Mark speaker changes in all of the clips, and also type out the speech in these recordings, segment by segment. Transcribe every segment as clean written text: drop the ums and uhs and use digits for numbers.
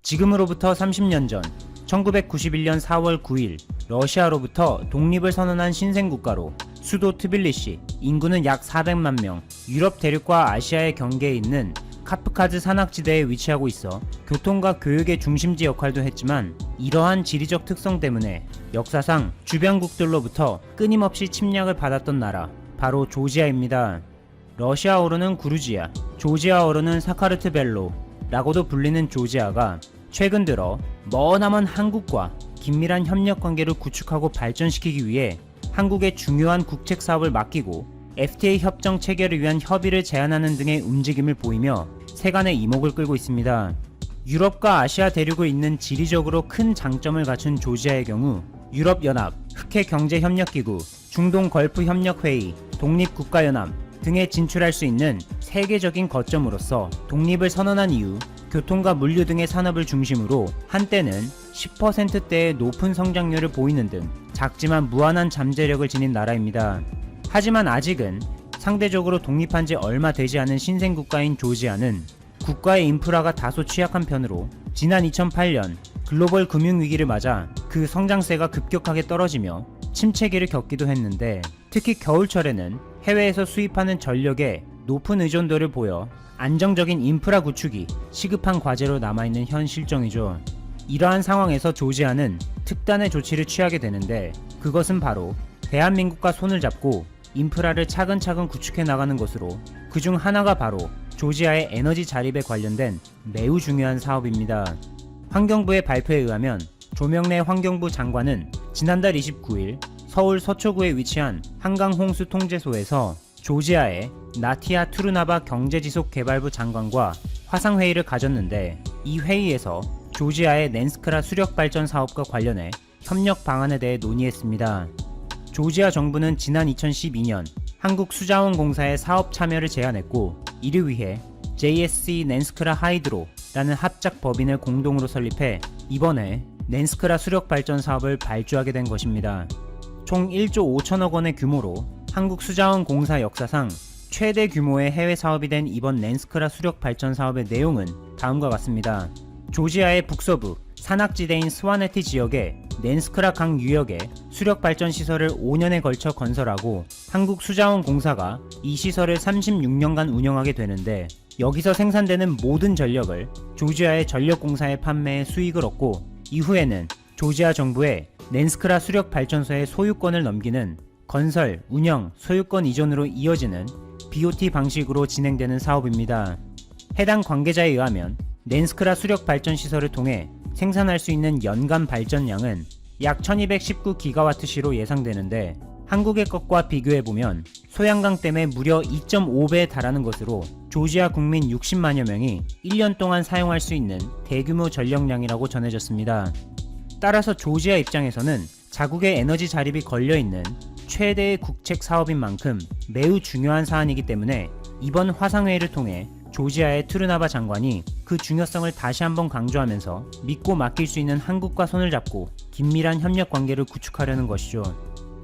Speaker 1: 지금으로부터 30년 전 1991년 4월 9일 러시아로부터 독립을 선언한 신생국가로 수도 트빌리시, 인구는 약 400만 명, 유럽 대륙과 아시아의 경계에 있는 카프카즈 산악지대에 위치하고 있어 교통과 교육의 중심지 역할도 했지만 이러한 지리적 특성 때문에 역사상 주변국들로부터 끊임없이 침략을 받았던 나라, 바로 조지아입니다. 러시아어로는 구루지아, 조지아어로는 사카르트벨로 라고도 불리는 조지아가 최근 들어 머나먼 한국과 긴밀한 협력 관계를 구축하고 발전시키기 위해 한국의 중요한 국책 사업을 맡기고 FTA 협정 체결을 위한 협의를 제안하는 등의 움직임을 보이며 세간의 이목을 끌고 있습니다. 유럽과 아시아 대륙을 잇는 지리적으로 큰 장점을 갖춘 조지아의 경우 유럽연합, 흑해경제협력기구, 중동걸프협력회의, 독립국가연합 등에 진출할 수 있는 세계적인 거점으로서 독립을 선언한 이후 교통과 물류 등의 산업을 중심으로 한때는 10%대의 높은 성장률을 보이는 등 작지만 무한한 잠재력을 지닌 나라입니다. 하지만 아직은 상대적으로 독립한 지 얼마 되지 않은 신생국가인 조지아는 국가의 인프라가 다소 취약한 편으로 지난 2008년 글로벌 금융위기를 맞아 그 성장세가 급격하게 떨어지며 침체기를 겪기도 했는데, 특히 겨울철에는 해외에서 수입하는 전력에 높은 의존도를 보여 안정적인 인프라 구축이 시급한 과제로 남아있는 현 실정이죠. 이러한 상황에서 조지아는 특단의 조치를 취하게 되는데, 그것은 바로 대한민국과 손을 잡고 인프라를 차근차근 구축해 나가는 것으로, 그중 하나가 바로 조지아의 에너지 자립에 관련된 매우 중요한 사업입니다. 환경부의 발표에 의하면 조명래 환경부 장관은 지난달 29일 서울 서초구에 위치한 한강홍수통제소에서 조지아의 나티아 투르나바 경제지속개발부 장관과 화상회의를 가졌는데, 이 회의에서 조지아의 낸스크라 수력발전 사업과 관련해 협력 방안에 대해 논의했습니다. 조지아 정부는 지난 2012년 한국수자원공사의 사업 참여를 제안했고, 이를 위해 JSC 낸스크라 하이드로라는 합작 법인을 공동으로 설립해 이번에 낸스크라 수력발전 사업을 발주하게 된 것입니다. 총 1조 5천억 원의 규모로 한국수자원공사 역사상 최대 규모의 해외 사업이 된 이번 낸스크라 수력발전 사업의 내용은 다음과 같습니다. 조지아의 북서부 산악지대인 스와네티 지역의 낸스크라 강 유역에 수력발전 시설을 5년에 걸쳐 건설하고 한국수자원공사가 이 시설을 36년간 운영하게 되는데, 여기서 생산되는 모든 전력을 조지아의 전력공사에 판매해 수익을 얻고, 이후에는 조지아 정부에 낸스크라 수력발전소의 소유권을 넘기는 건설, 운영, 소유권 이전으로 이어지는 BOT 방식으로 진행되는 사업입니다. 해당 관계자에 의하면 낸스크라 수력발전 시설을 통해 생산할 수 있는 연간 발전량은 약 1219GWh로 예상되는데, 한국의 것과 비교해보면 소양강댐의 무려 2.5배에 달하는 것으로 조지아 국민 60만여 명이 1년 동안 사용할 수 있는 대규모 전력량이라고 전해졌습니다. 따라서 조지아 입장에서는 자국의 에너지 자립이 걸려있는 최대의 국책 사업인 만큼 매우 중요한 사안이기 때문에 이번 화상회의를 통해 조지아의 투르나바 장관이 그 중요성을 다시 한번 강조하면서 믿고 맡길 수 있는 한국과 손을 잡고 긴밀한 협력 관계를 구축하려는 것이죠.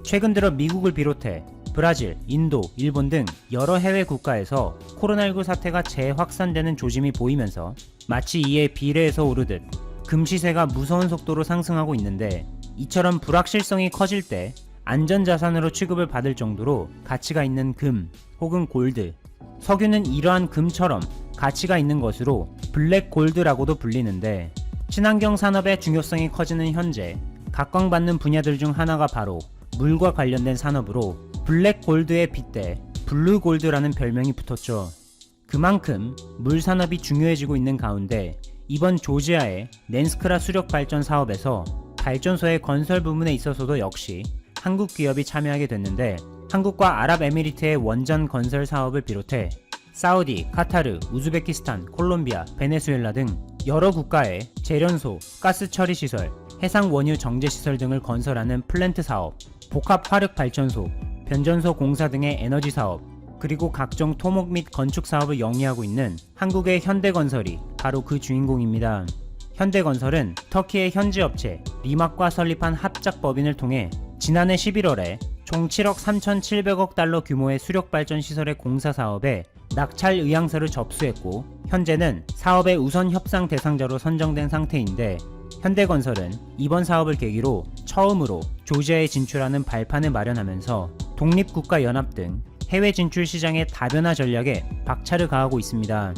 Speaker 1: 최근 들어 미국을 비롯해 브라질, 인도, 일본 등 여러 해외 국가에서 코로나19 사태가 재확산되는 조짐이 보이면서 마치 이에 비례해서 오르듯 금 시세가 무서운 속도로 상승하고 있는데, 이처럼 불확실성이 커질 때 안전자산으로 취급을 받을 정도로 가치가 있는 금 혹은 골드, 석유는 이러한 금처럼 가치가 있는 것으로 블랙골드라고도 불리는데, 친환경 산업의 중요성이 커지는 현재 각광받는 분야들 중 하나가 바로 물과 관련된 산업으로 블랙골드에 빗대 블루골드라는 별명이 붙었죠. 그만큼 물 산업이 중요해지고 있는 가운데 이번 조지아의 낸스크라 수력발전 사업에서 발전소의 건설 부문에 있어서도 역시 한국 기업이 참여하게 됐는데, 한국과 아랍에미리트의 원전 건설 사업을 비롯해 사우디, 카타르, 우즈베키스탄, 콜롬비아, 베네수엘라 등 여러 국가의 제련소, 가스 처리 시설, 해상 원유 정제 시설 등을 건설하는 플랜트 사업, 복합 화력 발전소, 변전소 공사 등의 에너지 사업, 그리고 각종 토목 및 건축 사업을 영위하고 있는 한국의 현대건설이 바로 그 주인공입니다. 현대건설은 터키의 현지 업체 리막과 설립한 합작 법인을 통해 지난해 11월에 총 7억 3,700억 달러 규모의 수력발전 시설의 공사 사업에 낙찰 의향서를 접수했고 현재는 사업의 우선 협상 대상자로 선정된 상태인데 현대건설은 이번 사업을 계기로 처음으로 조지아에 진출하는 발판을 마련하면서 독립국가연합 등 해외 진출 시장의 다변화 전략에 박차를 가하고 있습니다.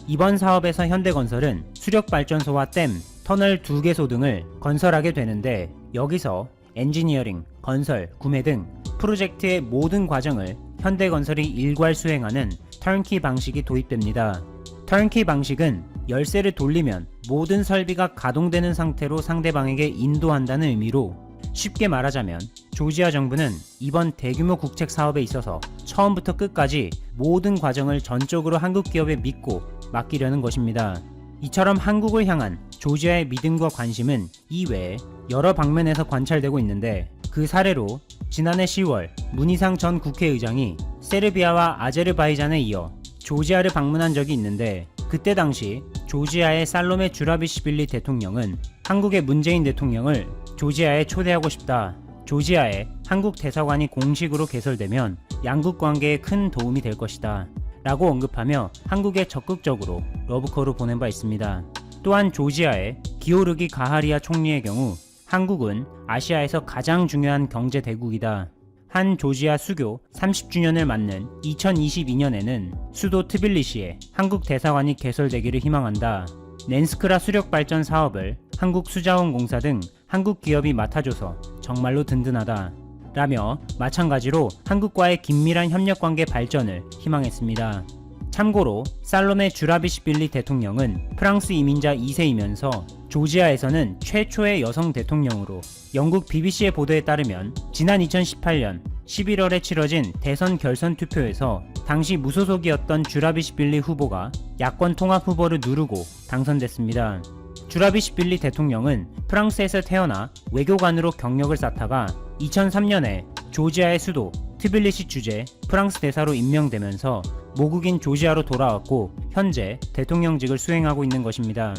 Speaker 1: 이번 사업에서 현대건설은 수력발전소와 댐, 터널 2개소 등을 건설하게 되는데 여기서 엔지니어링, 건설, 구매 등 프로젝트의 모든 과정을 현대건설이 일괄 수행하는 턴키 방식이 도입됩니다. 턴키 방식은 열쇠를 돌리면 모든 설비가 가동되는 상태로 상대방에게 인도한다는 의미로 쉽게 말하자면 조지아 정부는 이번 대규모 국책 사업에 있어서 처음부터 끝까지 모든 과정을 전적으로 한국 기업에 믿고 맡기려는 것입니다. 이처럼 한국을 향한 조지아의 믿음과 관심은 이외에 여러 방면에서 관찰되고 있는데 그 사례로 지난해 10월 문희상 전 국회의장이 세르비아와 아제르바이잔에 이어 조지아를 방문한 적이 있는데 그때 당시 조지아의 살로메 주라비시빌리 대통령은 한국의 문재인 대통령을 조지아에 초대하고 싶다. 조지아에 한국 대사관이 공식으로 개설되면 양국 관계에 큰 도움이 될 것이다. 라고 언급하며 한국에 적극적으로 러브콜을 보낸 바 있습니다. 또한 조지아의 기오르기 가하리아 총리의 경우 한국은 아시아에서 가장 중요한 경제 대국이다. 한 조지아 수교 30주년을 맞는 2022년에는 수도 트빌리시에 한국 대사관이 개설되기를 희망한다. 낸스크라 수력 발전 사업을 한국수자원공사 등 한국 기업이 맡아줘서 정말로 든든하다. 라며 마찬가지로 한국과의 긴밀한 협력관계 발전을 희망했습니다. 참고로 살로메 주라비시빌리 대통령은 프랑스 이민자 2세이면서 조지아에서는 최초의 여성 대통령으로 영국 BBC의 보도에 따르면 지난 2018년 11월에 치러진 대선 결선 투표에서 당시 무소속이었던 주라비시빌리 후보가 야권 통합 후보를 누르고 당선됐습니다. 주라비시빌리 대통령은 프랑스에서 태어나 외교관으로 경력을 쌓다가 2003년에 조지아의 수도 트빌리시 주재 프랑스 대사로 임명되면서 모국인 조지아로 돌아왔고 현재 대통령직을 수행하고 있는 것입니다.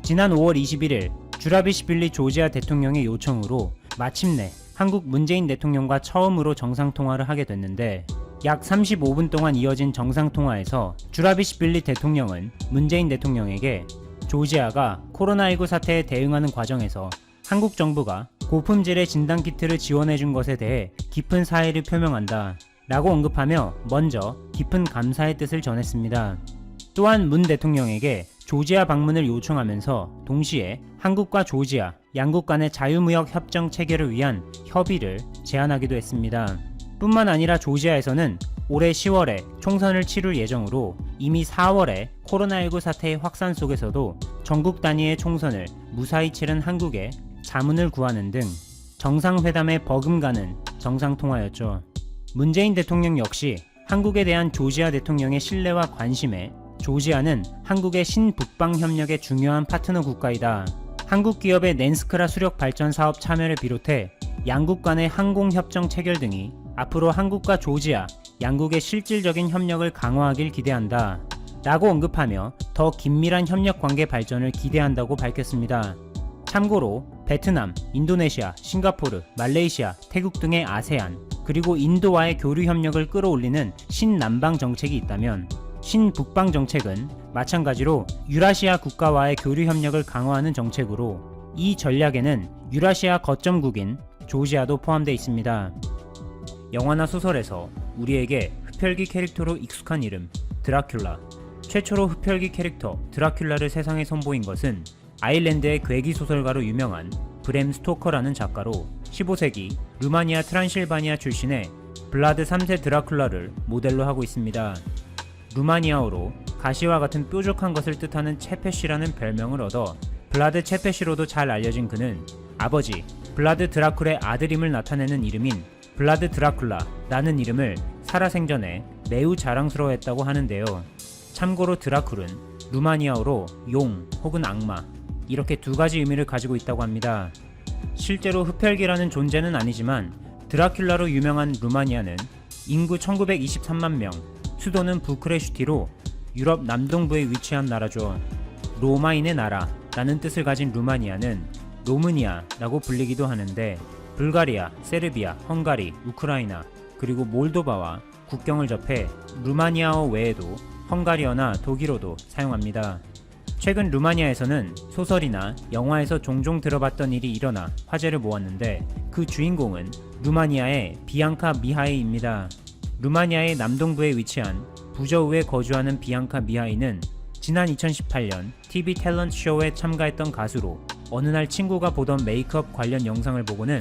Speaker 1: 지난 5월 21일 주라비시빌리 조지아 대통령의 요청으로 마침내 한국 문재인 대통령과 처음으로 정상통화를 하게 됐는데 약 35분 동안 이어진 정상통화에서 주라비시빌리 대통령은 문재인 대통령에게 조지아가 코로나19 사태에 대응하는 과정에서 한국 정부가 고품질의 진단키트를 지원해준 것에 대해 깊은 사의를 표명한다 라고 언급하며 먼저 깊은 감사의 뜻을 전했습니다. 또한 문 대통령에게 조지아 방문을 요청하면서 동시에 한국과 조지아 양국 간의 자유무역 협정 체결을 위한 협의를 제안하기도 했습니다. 뿐만 아니라 조지아에서는 올해 10월에 총선을 치룰 예정으로 이미 4월에 코로나19 사태의 확산 속에서도 전국 단위의 총선을 무사히 치른 한국에 자문을 구하는 등 정상회담에 버금가는 정상통화였죠. 문재인 대통령 역시 한국에 대한 조지아 대통령의 신뢰와 관심에 조지아는 한국의 신북방 협력의 중요한 파트너 국가이다. 한국 기업의 낸스크라 수력 발전 사업 참여를 비롯해 양국 간의 항공협정 체결 등이 앞으로 한국과 조지아 양국의 실질적인 협력을 강화하길 기대한다. 라고 언급하며 더 긴밀한 협력 관계 발전을 기대한다고 밝혔습니다. 참고로 베트남, 인도네시아, 싱가포르, 말레이시아, 태국 등의 아세안, 그리고 인도와의 교류 협력을 끌어올리는 신남방 정책이 있다면 신북방 정책은 마찬가지로 유라시아 국가와의 교류 협력을 강화하는 정책으로 이 전략에는 유라시아 거점국인 조지아도 포함되어 있습니다. 영화나 소설에서 우리에게 흡혈귀 캐릭터로 익숙한 이름 드라큘라. 최초로 흡혈귀 캐릭터 드라큘라를 세상에 선보인 것은 아일랜드의 괴기 소설가로 유명한 브램 스토커라는 작가로 15세기 루마니아 트란실바니아 출신의 블라드 3세 드라큘라를 모델로 하고 있습니다. 루마니아어로 가시와 같은 뾰족한 것을 뜻하는 체페시라는 별명을 얻어 블라드 체페시로도 잘 알려진 그는 아버지 블라드 드라쿨의 아들임을 나타내는 이름인 블라드 드라큘라라는 이름을 살아생전에 매우 자랑스러워했다고 하는데요. 참고로 드라쿨은 루마니아어로 용 혹은 악마 이렇게 두 가지 의미를 가지고 있다고 합니다. 실제로 흡혈귀라는 존재는 아니지만 드라큘라로 유명한 루마니아는 인구 1923만 명, 수도는 부크레슈티로 유럽 남동부에 위치한 나라죠. 로마인의 나라라는 뜻을 가진 루마니아는 로므니아라고 불리기도 하는데 불가리아, 세르비아, 헝가리, 우크라이나, 그리고 몰도바와 국경을 접해 루마니아어 외에도 헝가리어나 독일어도 사용합니다. 최근 루마니아에서는 소설이나 영화에서 종종 들어봤던 일이 일어나 화제를 모았는데 그 주인공은 루마니아의 비앙카 미하이입니다. 루마니아의 남동부에 위치한 부저우에 거주하는 비앙카 미하이는 지난 2018년 TV 탤런트 쇼에 참가했던 가수로 어느 날 친구가 보던 메이크업 관련 영상을 보고는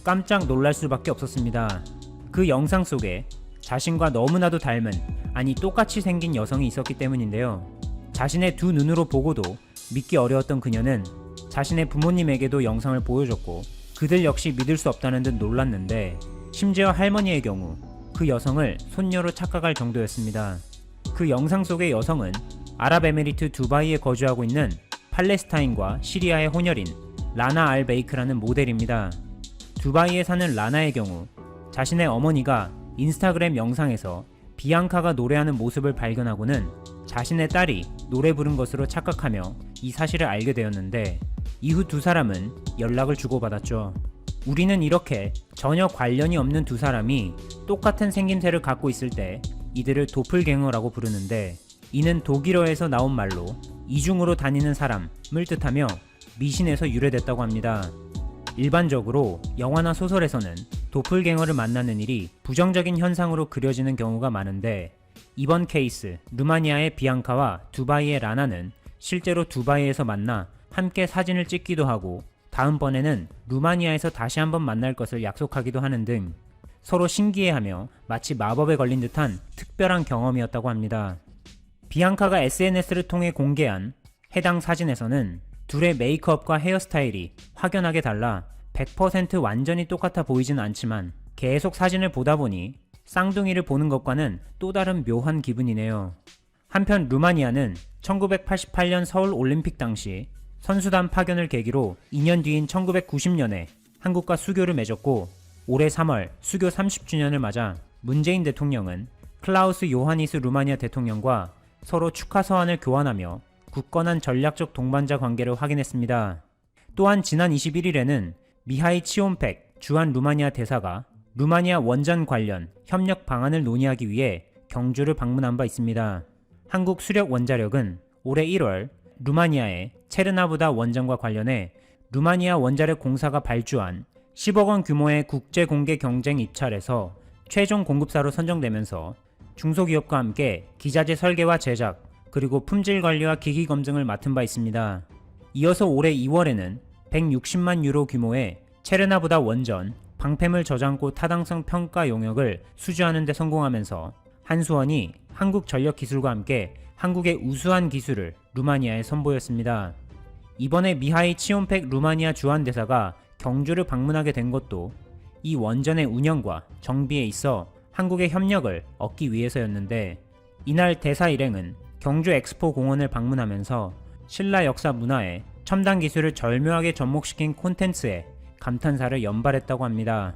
Speaker 1: 깜짝 놀랄 수밖에 없었습니다. 그 영상 속에 자신과 너무나도 닮은, 아니 똑같이 생긴 여성이 있었기 때문인데요. 자신의 두 눈으로 보고도 믿기 어려웠던 그녀는 자신의 부모님에게도 영상을 보여줬고 그들 역시 믿을 수 없다는 듯 놀랐는데 심지어 할머니의 경우 그 여성을 손녀로 착각할 정도였습니다. 그 영상 속의 여성은 아랍에미리트 두바이에 거주하고 있는 팔레스타인과 시리아의 혼혈인 라나 알 베이크라는 모델입니다. 두바이에 사는 라나의 경우 자신의 어머니가 인스타그램 영상에서 비앙카가 노래하는 모습을 발견하고는 자신의 딸이 노래 부른 것으로 착각하며 이 사실을 알게 되었는데 이후 두 사람은 연락을 주고받았죠. 우리는 이렇게 전혀 관련이 없는 두 사람이 똑같은 생김새를 갖고 있을 때 이들을 도플갱어라고 부르는데 이는 독일어에서 나온 말로 이중으로 다니는 사람을 뜻하며 미신에서 유래됐다고 합니다. 일반적으로 영화나 소설에서는 도플갱어를 만나는 일이 부정적인 현상으로 그려지는 경우가 많은데 이번 케이스 루마니아의 비앙카와 두바이의 라나는 실제로 두바이에서 만나 함께 사진을 찍기도 하고 다음번에는 루마니아에서 다시 한번 만날 것을 약속하기도 하는 등 서로 신기해하며 마치 마법에 걸린 듯한 특별한 경험이었다고 합니다. 비앙카가 SNS를 통해 공개한 해당 사진에서는 둘의 메이크업과 헤어스타일이 확연하게 달라 100% 완전히 똑같아 보이진 않지만 계속 사진을 보다 보니 쌍둥이를 보는 것과는 또 다른 묘한 기분이네요. 한편 루마니아는 1988년 서울 올림픽 당시 선수단 파견을 계기로 2년 뒤인 1990년에 한국과 수교를 맺었고 올해 3월 수교 30주년을 맞아 문재인 대통령은 클라우스 요하니스 루마니아 대통령과 서로 축하 서한을 교환하며 굳건한 전략적 동반자 관계를 확인했습니다. 또한 지난 21일에는 미하이 치온팩 주한 루마니아 대사가 루마니아 원전 관련 협력 방안을 논의하기 위해 경주를 방문한 바 있습니다. 한국 수력원자력은 올해 1월 루마니아의 체르나부다 원전과 관련해 루마니아 원자력 공사가 발주한 10억 원 규모의 국제 공개 경쟁 입찰에서 최종 공급사로 선정되면서 중소기업과 함께 기자재 설계와 제작, 그리고 품질 관리와 기기 검증을 맡은 바 있습니다. 이어서 올해 2월에는 160만 유로 규모의 체르나부다 원전 방패물 저장고 타당성 평가 용역을 수주하는 데 성공하면서 한수원이 한국전력기술과 함께 한국의 우수한 기술을 루마니아에 선보였습니다. 이번에 미하이 치온팩 루마니아 주한대사가 경주를 방문하게 된 것도 이 원전의 운영과 정비에 있어 한국의 협력을 얻기 위해서였는데 이날 대사 일행은 경주 엑스포 공원을 방문하면서 신라 역사 문화에 첨단 기술을 절묘하게 접목시킨 콘텐츠에 감탄사를 연발했다고 합니다.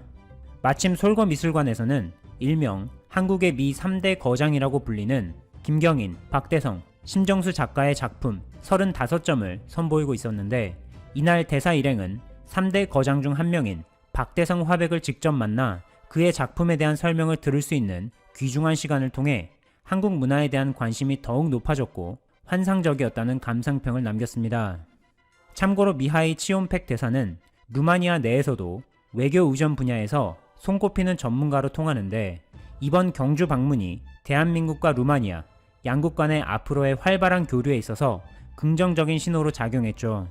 Speaker 1: 마침 솔거미술관에서는 일명 한국의 미 3대 거장이라고 불리는 김경인, 박대성, 심정수 작가의 작품 35점을 선보이고 있었는데 이날 대사 일행은 3대 거장 중 한 명인 박대성 화백을 직접 만나 그의 작품에 대한 설명을 들을 수 있는 귀중한 시간을 통해 한국 문화에 대한 관심이 더욱 높아졌고 환상적이었다는 감상평을 남겼습니다. 참고로 미하이 치온팩 대사는 루마니아 내에서도 외교 의전 분야에서 손꼽히는 전문가로 통하는데 이번 경주 방문이 대한민국과 루마니아 양국 간의 앞으로의 활발한 교류에 있어서 긍정적인 신호로 작용했죠.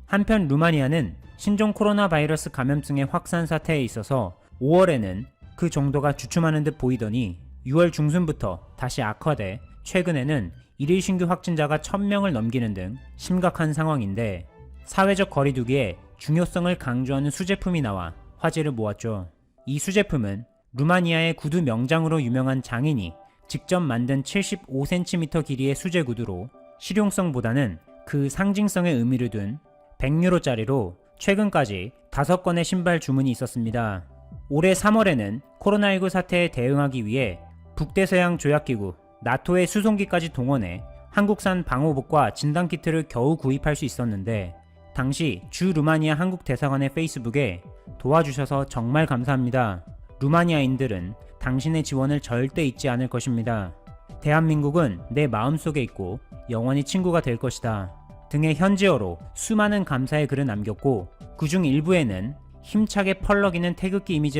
Speaker 1: 한편 루마니아는 신종 코로나 바이러스 감염증의 확산 사태에 있어서 5월에는 그 정도가 주춤하는 듯 보이더니 6월 중순부터 다시 악화돼 최근에는 일일 신규 확진자가 1000명을 넘기는 등 심각한 상황인데 사회적 거리두기의 중요성을 강조하는 수제품이 나와 화제를 모았죠. 이 수제품은 루마니아의 구두 명장으로 유명한 장인이 직접 만든 75cm 길이의 수제 구두로 실용성보다는 그 상징성의 의미를 둔 100유로짜리로 최근까지 5건의 신발 주문이 있었습니다. 올해 3월에는 코로나19 사태에 대응하기 위해 북대서양 조약기구 나토의 수송기까지 동원해 한국산 방호복과 진단키트를 겨우 구입할 수 있었는데 당시 주 루마니아 한국 대사관의 페이스북에 도와주셔서 정말 감사합니다. 루마니아인들은 당신의 지원을 절대 잊지 않을 것입니다. 대한민국은 내 마음속에 있고 영원히 친구가 될 것이다 등의 현지어로 수많은 감사의 글을 남겼고 그중 일부에는 힘차게 펄럭이는 태극기 이미지를